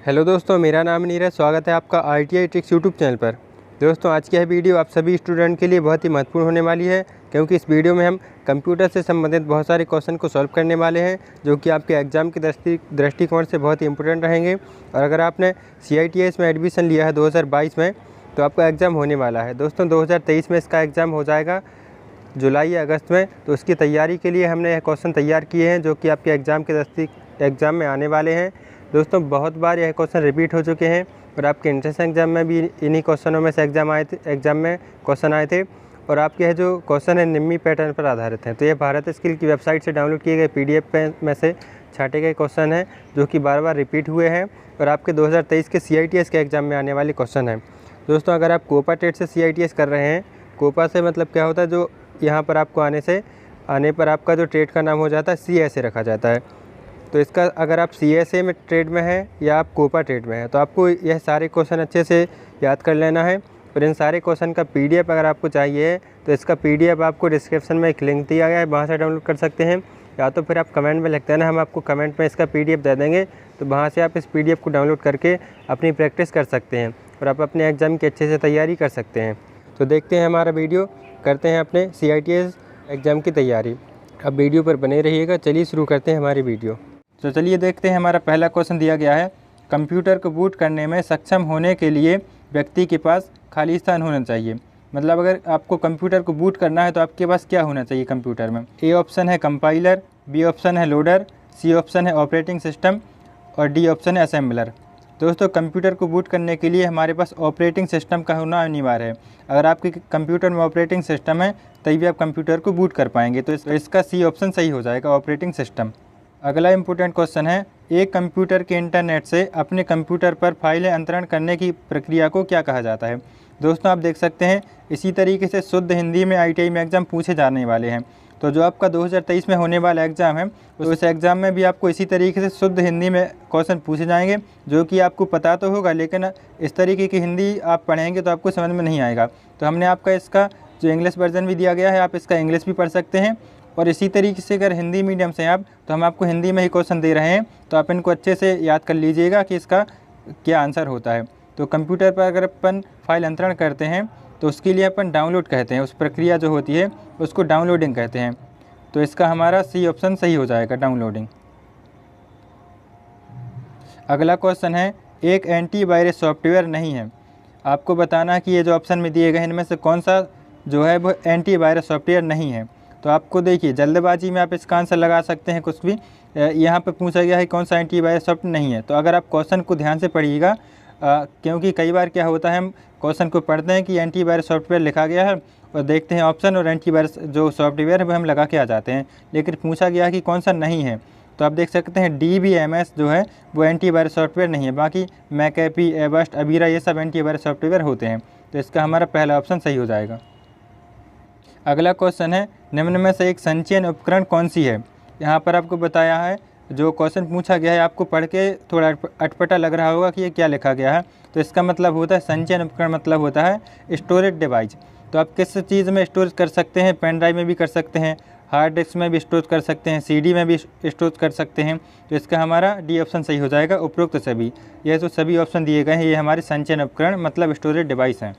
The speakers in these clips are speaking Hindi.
हेलो दोस्तों, मेरा नाम नीरज। स्वागत है आपका ITI ट्रिक्स यूट्यूब चैनल पर। दोस्तों, आज की यह वीडियो आप सभी स्टूडेंट के लिए बहुत ही महत्वपूर्ण होने वाली है, क्योंकि इस वीडियो में हम कंप्यूटर से संबंधित बहुत सारे क्वेश्चन को सॉल्व करने वाले हैं, जो कि आपके एग्ज़ाम के दृष्टिकोण से बहुत ही इंपॉर्टेंट रहेंगे। और अगर आपने CITS में एडमिशन लिया है 2022 में, तो आपका एग्ज़ाम होने वाला है। दोस्तों, 2023 में इसका एग्ज़ाम हो जाएगा जुलाई या अगस्त में। तो उसकी तैयारी के लिए हमने यह क्वेश्चन तैयार किए हैं, जो कि आपके एग्ज़ाम में आने वाले हैं। दोस्तों, बहुत बार यह क्वेश्चन रिपीट हो चुके हैं और आपके एंट्रेंस एग्ज़ाम में भी इन्हीं क्वेश्चनों में से एग्ज़ाम में क्वेश्चन आए थे। और आपके यह जो क्वेश्चन है निम्मी पैटर्न पर आधारित हैं। तो ये भारत स्किल की वेबसाइट से डाउनलोड किए गए PDF में से छाँटे गए क्वेश्चन हैं, जो कि बार बार रिपीट हुए हैं और आपके 2023 के CITS के एग्ज़ाम में आने वाले क्वेश्चन हैं। दोस्तों, अगर आप कोपा टेट से CITS कर रहे हैं, कोपा से मतलब क्या होता है, जो यहाँ पर आपको आने पर आपका जो ट्रेड का नाम हो जाता है CSA रखा जाता है। तो इसका अगर आप CSA में ट्रेड में हैं या आप कोपा ट्रेड में हैं, तो आपको यह सारे क्वेश्चन अच्छे से याद कर लेना है। और इन सारे क्वेश्चन का PDF अगर आपको चाहिए, तो इसका PDF आपको डिस्क्रिप्शन में एक लिंक दिया गया है, वहाँ से डाउनलोड कर सकते हैं। या तो फिर आप कमेंट में लिख देना, हम आपको कमेंट में इसका PDF दे देंगे। तो वहाँ से आप इस PDF को डाउनलोड करके अपनी प्रैक्टिस कर सकते हैं और आप अपने एग्ज़ाम की अच्छे से तैयारी कर सकते हैं। तो देखते हैं हमारा वीडियो, करते हैं अपने CITS एग्ज़ाम की तैयारी। अब वीडियो पर बने रहिएगा। चलिए शुरू करते हैं हमारी वीडियो। तो चलिए देखते हैं। हमारा पहला क्वेश्चन दिया गया है, कंप्यूटर को बूट करने में सक्षम होने के लिए व्यक्ति के पास खाली स्थान होना चाहिए। मतलब अगर आपको कंप्यूटर को बूट करना है तो आपके पास क्या होना चाहिए कंप्यूटर में। A ऑप्शन है कंपाइलर, B ऑप्शन है लोडर, C ऑप्शन है ऑपरेटिंग सिस्टम और D ऑप्शन है असेंबलर। दोस्तों, कंप्यूटर को बूट करने के लिए हमारे पास ऑपरेटिंग सिस्टम का होना अनिवार्य है। अगर आपके कंप्यूटर में ऑपरेटिंग सिस्टम है तभी आप कंप्यूटर को बूट कर पाएंगे। तो इसका C ऑप्शन सही हो जाएगा, ऑपरेटिंग सिस्टम। अगला इम्पोर्टेंट क्वेश्चन है, एक कंप्यूटर के इंटरनेट से अपने कंप्यूटर पर फाइलें अंतरण करने की प्रक्रिया को क्या कहा जाता है। दोस्तों, आप देख सकते हैं इसी तरीके से शुद्ध हिंदी में ITI में एग्ज़ाम पूछे जाने वाले हैं। तो जो आपका 2023 में होने वाला एग्ज़ाम है, उस एग्ज़ाम में भी आपको इसी तरीके से शुद्ध हिंदी में क्वेश्चन पूछे जाएंगे, जो कि आपको पता तो होगा, लेकिन इस तरीके की हिंदी आप पढ़ेंगे तो आपको समझ में नहीं आएगा। तो हमने आपका इसका जो इंग्लिश वर्जन भी दिया गया है, आप इसका इंग्लिश भी पढ़ सकते हैं। और इसी तरीके से अगर हिंदी मीडियम से आप, तो हम आपको हिंदी में ही क्वेश्चन दे रहे हैं, तो आप इनको अच्छे से याद कर लीजिएगा कि इसका क्या आंसर होता है। तो कंप्यूटर पर अगर अपन फाइल अंतरण करते हैं तो उसके लिए अपन डाउनलोड कहते हैं, उस प्रक्रिया जो होती है उसको डाउनलोडिंग कहते हैं। तो इसका हमारा C ऑप्शन सही हो जाएगा, डाउनलोडिंग। अगला क्वेश्चन है, एक एंटीवायरस सॉफ्टवेयर नहीं है। आपको बताना है कि ये जो ऑप्शन में दिए गए इनमें से कौन सा जो है वो एंटीवायरस सॉफ्टवेयर नहीं है। तो आपको देखिए, जल्दबाजी में आप इसका आंसर लगा सकते हैं कुछ भी। यहाँ पे पूछा गया है कौन सा एंटीवायरस सॉफ्टवेयर नहीं है। तो अगर आप क्वेश्चन को ध्यान से पढ़िएगा, क्योंकि कई बार क्या होता है, हम क्वेश्चन को पढ़ते हैं कि एंटीवायरस सॉफ्टवेयर लिखा गया है और देखते हैं ऑप्शन और एंटीवायरस जो सॉफ्टवेयर है वो हम लगा के आ जाते हैं, लेकिन पूछा गया है कि कौन सा नहीं है। तो आप देख सकते हैं DBMS जो है वो एंटीवायरस सॉफ्टवेयर नहीं है। बाकी मैकेपी, एवस्ट, अबीरा ये सब एंटीवायरस सॉफ्टवेयर होते हैं। तो इसका हमारा पहला ऑप्शन सही हो जाएगा। अगला क्वेश्चन है, निम्न में से एक संचयन उपकरण कौन सी है। यहाँ पर आपको बताया है, जो क्वेश्चन पूछा गया है आपको पढ़ के थोड़ा अटपटा लग रहा होगा कि ये क्या लिखा गया है। तो इसका मतलब होता है संचयन उपकरण, मतलब होता है स्टोरेज डिवाइस। तो आप किस चीज़ में स्टोर कर सकते हैं, पेन ड्राइव में भी कर सकते हैं, हार्ड डिस्क में भी स्टोर कर सकते हैं, CD में भी स्टोर कर सकते हैं। तो इसका हमारा D ऑप्शन सही हो जाएगा, उपरोक्त सभी। यह जो सभी ऑप्शन दिए गए हैं ये हमारे संचयन उपकरण मतलब स्टोरेज डिवाइस हैं।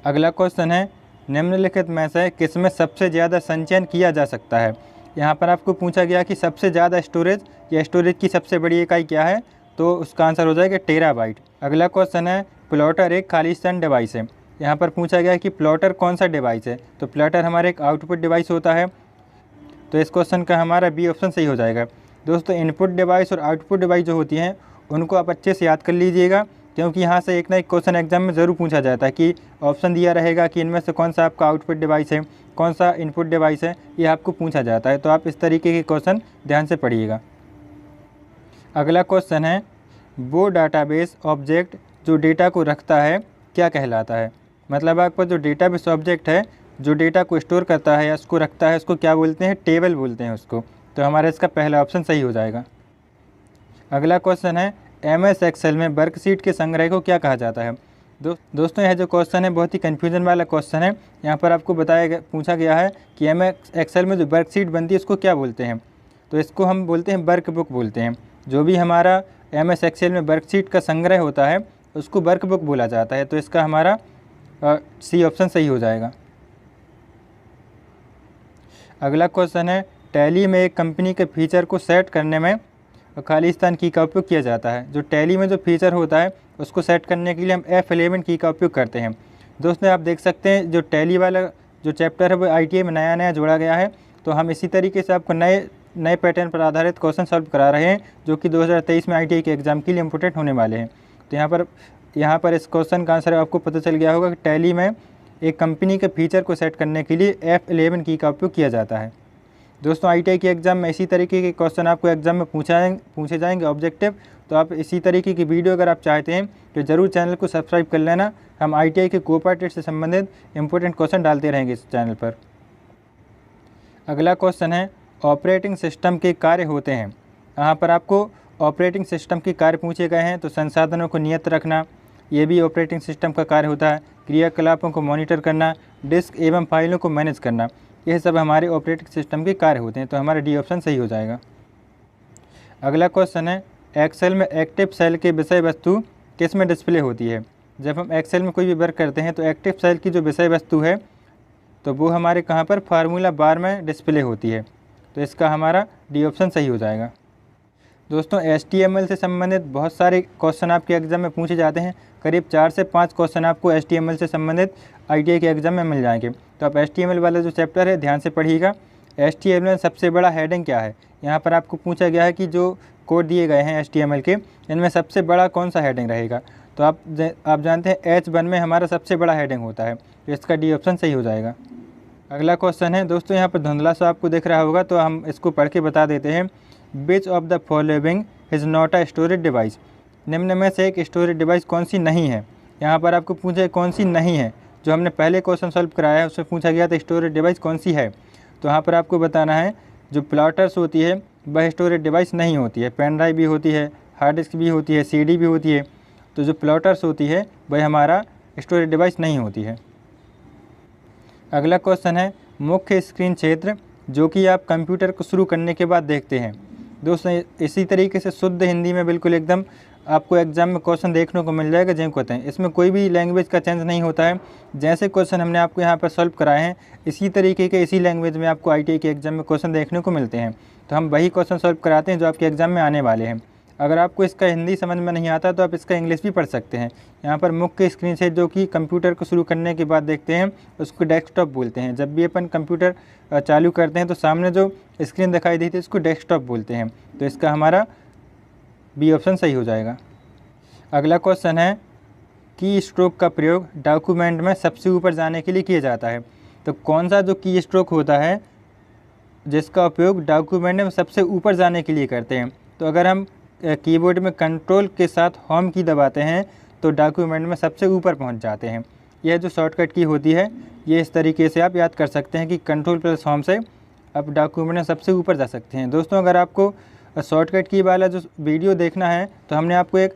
अगला क्वेश्चन है, निम्नलिखित में से किसमें सबसे ज़्यादा संचयन किया जा सकता है। यहाँ पर आपको पूछा गया कि सबसे ज़्यादा स्टोरेज या स्टोरेज की सबसे बड़ी इकाई क्या है, तो उसका आंसर हो जाएगा टेराबाइट। अगला क्वेश्चन है, प्लॉटर एक खालिस्तान डिवाइस है। यहाँ पर पूछा गया कि प्लॉटर कौन सा डिवाइस है। तो प्लॉटर हमारा एक आउटपुट डिवाइस होता है। तो इस क्वेश्चन का हमारा B ऑप्शन सही हो जाएगा। दोस्तों, इनपुट डिवाइस और आउटपुट डिवाइस जो होती हैं उनको आप अच्छे से याद कर लीजिएगा, क्योंकि यहाँ से एक ना एक क्वेश्चन एग्जाम में ज़रूर पूछा जाता है कि ऑप्शन दिया रहेगा कि इनमें से कौन सा आपका आउटपुट डिवाइस है, कौन सा इनपुट डिवाइस है, ये आपको पूछा जाता है। तो आप इस तरीके के क्वेश्चन ध्यान से पढ़िएगा। अगला क्वेश्चन है, वो डाटाबेस ऑब्जेक्ट जो डेटा को रखता है क्या कहलाता है। मतलब आपका जो डेटाबेस ऑब्जेक्ट है जो डेटा को स्टोर करता है या उसको रखता है, उसको क्या बोलते हैं, टेबल बोलते हैं उसको। तो हमारा इसका पहला ऑप्शन सही हो जाएगा। अगला क्वेश्चन है, MS एक्सेल में वर्कशीट के संग्रह को क्या कहा जाता है। दोस्तों, यह जो क्वेश्चन है बहुत ही कन्फ्यूजन वाला क्वेश्चन है। यहाँ पर आपको पूछा गया है कि MS एक्सेल में जो वर्कशीट बनती है उसको क्या बोलते हैं। तो इसको हम बोलते हैं वर्क बुक बोलते हैं। जो भी हमारा MS एक्सेल में वर्कशीट का संग्रह होता है उसको वर्कबुक बोला जाता है। तो इसका हमारा सी ऑप्शन सही हो जाएगा। अगला क्वेश्चन है, टैली में एक कंपनी के फीचर को सेट करने में खालिस्तान की का उपयोग किया जाता है। जो टैली में जो फीचर होता है उसको सेट करने के लिए हम F11 की का उपयोग करते हैं। दोस्तों आप देख सकते हैं जो टैली वाला जो चैप्टर है वो ITI में नया जोड़ा गया है। तो हम इसी तरीके से आपको नए पैटर्न पर आधारित क्वेश्चन सॉल्व करा रहे हैं जो कि 2023 में ITI के एग्ज़ाम के लिए इम्पोर्टेंट होने वाले हैं। तो यहाँ पर इस क्वेश्चन का आंसर आपको पता चल गया होगा कि टैली में एक कंपनी के फीचर को सेट करने के लिए F11 की का उपयोग किया जाता है। दोस्तों ITI के एग्ज़ाम में इसी तरीके के क्वेश्चन आपको एग्ज़ाम में पूछे जाएंगे ऑब्जेक्टिव। तो आप इसी तरीके की वीडियो अगर आप चाहते हैं तो ज़रूर चैनल को सब्सक्राइब कर लेना। हम ITI के कोपार्टेट से संबंधित इंपॉर्टेंट क्वेश्चन डालते रहेंगे इस चैनल पर। अगला क्वेश्चन है, ऑपरेटिंग सिस्टम के कार्य होते हैं। यहाँ पर आपको ऑपरेटिंग सिस्टम के कार्य पूछे गए हैं। तो संसाधनों को नियत रखना, ये भी ऑपरेटिंग सिस्टम का कार्य होता है। क्रियाकलापों को मॉनिटर करना, डिस्क एवं फाइलों को मैनेज करना, यह सब हमारे ऑपरेटिंग सिस्टम के कार्य होते हैं। तो हमारा डी ऑप्शन सही हो जाएगा। अगला क्वेश्चन है, एक्सेल में एक्टिव सेल की विषय वस्तु किस में डिस्प्ले होती है। जब हम एक्सेल में कोई भी वर्क करते हैं तो एक्टिव सेल की जो विषय वस्तु है तो वो हमारे कहाँ पर फार्मूला बार में डिस्प्ले होती है। तो इसका हमारा डी ऑप्शन सही हो जाएगा। दोस्तों HTML से संबंधित बहुत सारे क्वेश्चन आपके एग्ज़ाम में पूछे जाते हैं। करीब 4 से 5 क्वेश्चन आपको HTML से संबंधित ITI के एग्ज़ाम में मिल जाएंगे। तो आप HTML वाला जो चैप्टर है ध्यान से पढ़िएगा। HTML में सबसे बड़ा हेडिंग क्या है। यहाँ पर आपको पूछा गया है कि जो कोड दिए गए हैं HTML के, इनमें सबसे बड़ा कौन सा हेडिंग रहेगा। तो आप जानते हैं H1 में हमारा सबसे बड़ा हेडिंग होता है। तो इसका डी ऑप्शन सही हो जाएगा। अगला क्वेश्चन है, दोस्तों यहाँ पर धुंधला सा आपको दिख रहा होगा तो हम इसको पढ़ के बता देते हैं। Which of the following is not a storage device. निम्न में से एक स्टोरेज डिवाइस कौन सी नहीं है। यहाँ पर आपको पूछे कौन सी नहीं है। जो हमने पहले क्वेश्चन सॉल्व कराया है उसमें पूछा गया था स्टोरेज डिवाइस कौन सी है। तो यहाँ पर आपको बताना है जो प्लॉटर्स होती है वह स्टोरेज डिवाइस नहीं होती है। पेन ड्राइव भी होती है, हार्ड डिस्क भी होती है, CD भी होती है। तो जो प्लॉटर्स होती है वह हमारा स्टोरेज डिवाइस नहीं होती है। अगला क्वेश्चन है, मुख्य स्क्रीन क्षेत्र जो कि आप कंप्यूटर को शुरू करने के बाद देखते हैं। दोस्तों इसी तरीके से शुद्ध हिंदी में बिल्कुल एकदम आपको एग्जाम में क्वेश्चन देखने को मिल जाएगा जिनको कहते हैं। इसमें कोई भी लैंग्वेज का चेंज नहीं होता है। जैसे क्वेश्चन हमने आपको यहाँ पर सॉल्व कराए हैं इसी तरीके के इसी लैंग्वेज में आपको ITI के एग्जाम में क्वेश्चन देखने को मिलते हैं। तो हम वही क्वेश्चन सॉल्व कराते हैं जो आपके एग्जाम में आने वाले हैं। अगर आपको इसका हिंदी समझ में नहीं आता तो आप इसका इंग्लिश भी पढ़ सकते हैं। यहाँ पर मुख्य स्क्रीन से जो कि कंप्यूटर को शुरू करने के बाद देखते हैं उसको डेस्कटॉप बोलते हैं। जब भी अपन कंप्यूटर चालू करते हैं तो सामने जो स्क्रीन दिखाई देती है इसको डेस्कटॉप बोलते हैं। तो इसका हमारा बी ऑप्शन सही हो जाएगा। अगला क्वेश्चन है, की स्ट्रोक का प्रयोग डॉक्यूमेंट में सबसे ऊपर जाने के लिए किया जाता है। तो कौन सा जो की स्ट्रोक होता है जिसका उपयोग डॉक्यूमेंट में सबसे ऊपर जाने के लिए करते हैं। तो अगर हम कीबोर्ड में कंट्रोल के साथ होम की दबाते हैं तो डॉक्यूमेंट में सबसे ऊपर पहुंच जाते हैं। यह जो शॉर्टकट की होती है ये इस तरीके से आप याद कर सकते हैं कि कंट्रोल प्लस होम से आप डॉक्यूमेंट में सबसे ऊपर जा सकते हैं। दोस्तों अगर आपको शॉर्टकट की वाला जो वीडियो देखना है तो हमने आपको एक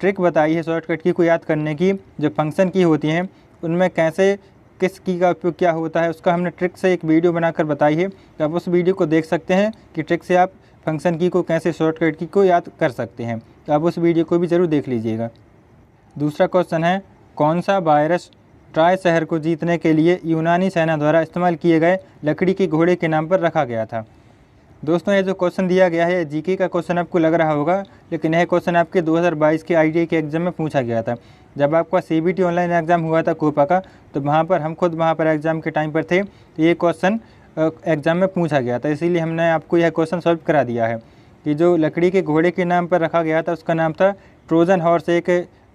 ट्रिक बताई है शॉर्टकट की को याद करने की। जो फंक्शन की होती हैं उनमें कैसे किस की का उपयोग क्या होता है उसका हमने ट्रिक से एक वीडियो बनाकर बताई है। तो आप उस वीडियो को देख सकते हैं कि ट्रिक से आप फंक्शन की को कैसे शॉर्टकट की को याद कर सकते हैं। तो आप उस वीडियो को भी ज़रूर देख लीजिएगा। दूसरा क्वेश्चन है, कौन सा वायरस ट्रॉय शहर को जीतने के लिए यूनानी सेना द्वारा इस्तेमाल किए गए लकड़ी के घोड़े के नाम पर रखा गया था। दोस्तों ये जो क्वेश्चन दिया गया है जीके का क्वेश्चन आपको लग रहा होगा, लेकिन यह क्वेश्चन आपके 2022 के ITI के एग्ज़ाम में पूछा गया था। जब आपका CBT ऑनलाइन एग्ज़ाम हुआ था कोपा का तो वहाँ पर हम खुद वहाँ पर एग्ज़ाम के टाइम पर थे। तो ये क्वेश्चन एग्ज़ाम में पूछा गया था, इसीलिए हमने आपको यह क्वेश्चन सॉल्व करा दिया है कि जो लकड़ी के घोड़े के नाम पर रखा गया था उसका नाम था ट्रोजन हॉर्स। एक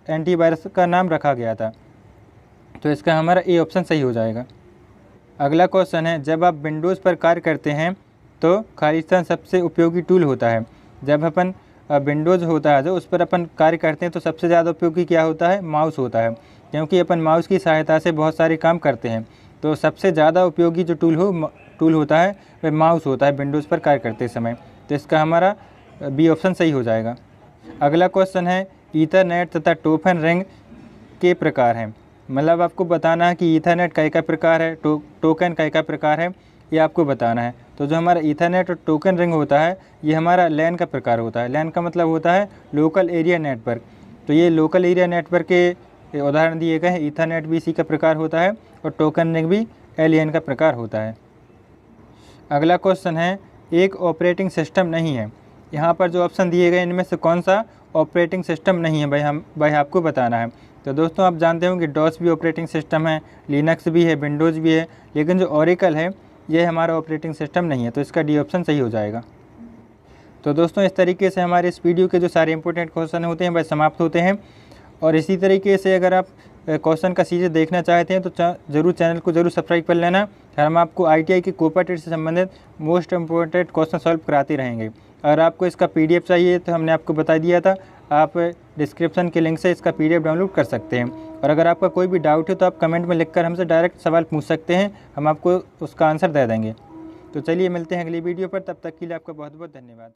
एंटीवायरस का नाम रखा गया था। तो इसका हमारा ए ऑप्शन सही हो जाएगा। अगला क्वेश्चन है, जब आप विंडोज़ पर कार्य करते हैं तो खालिस्तान सबसे उपयोगी टूल होता है। जब अपन विंडोज़ होता है जो उस पर अपन कार्य करते हैं तो सबसे ज़्यादा उपयोगी क्या होता है, माउस होता है, क्योंकि अपन माउस की सहायता से बहुत सारे काम करते हैं। तो सबसे ज़्यादा उपयोगी जो टूल होता है वह माउस होता है विंडोज़ पर कार्य करते समय। तो इसका हमारा बी ऑप्शन सही हो जाएगा। अगला क्वेश्चन है, ईथरनेट तथा टोकन रिंग के प्रकार हैं। मतलब आपको बताना है कि ईथरनेट का प्रकार है, टोकन का प्रकार है, ये आपको बताना है। तो जो हमारा ईथरनेट और टोकन रिंग होता है ये हमारा लैन का प्रकार होता है। लैन का मतलब होता है लोकल एरिया नेटवर्क। तो ये लोकल एरिया नेटवर्क के उदाहरण दिए गए हैं। ईथरनेट भी इसी का प्रकार होता है और टोकन रिंग भी LAN का प्रकार होता है। अगला क्वेश्चन है, एक ऑपरेटिंग सिस्टम नहीं है। यहाँ पर जो ऑप्शन दिए गए इनमें से कौन सा ऑपरेटिंग सिस्टम नहीं है भाई आपको बताना है। तो दोस्तों आप जानते होंगे डॉस भी ऑपरेटिंग सिस्टम है, लिनक्स भी है, विंडोज़ भी है, लेकिन जो ओरेकल है ये हमारा ऑपरेटिंग सिस्टम नहीं है। तो इसका डी ऑप्शन सही हो जाएगा। तो दोस्तों इस तरीके से हमारे इस वीडियो के जो सारे इंपॉर्टेंट क्वेश्चन होते हैं वह समाप्त होते हैं। और इसी तरीके से अगर आप क्वेश्चन का सीरीज देखना चाहते हैं तो ज़रूर चैनल को ज़रूर सब्सक्राइब कर लेना। हम आपको ITI की कोपा टेट से संबंधित मोस्ट इम्पोर्टेंट क्वेश्चन सॉल्व कराते रहेंगे। अगर आपको इसका PDF चाहिए तो हमने आपको बता दिया था, आप डिस्क्रिप्शन के लिंक से इसका PDF डाउनलोड कर सकते हैं। और अगर आपका कोई भी डाउट है तो आप कमेंट में लिखकर हमसे डायरेक्ट सवाल पूछ सकते हैं, हम आपको उसका आंसर दे देंगे। तो चलिए मिलते हैं अगली वीडियो पर, तब तक के लिए आपका बहुत बहुत धन्यवाद।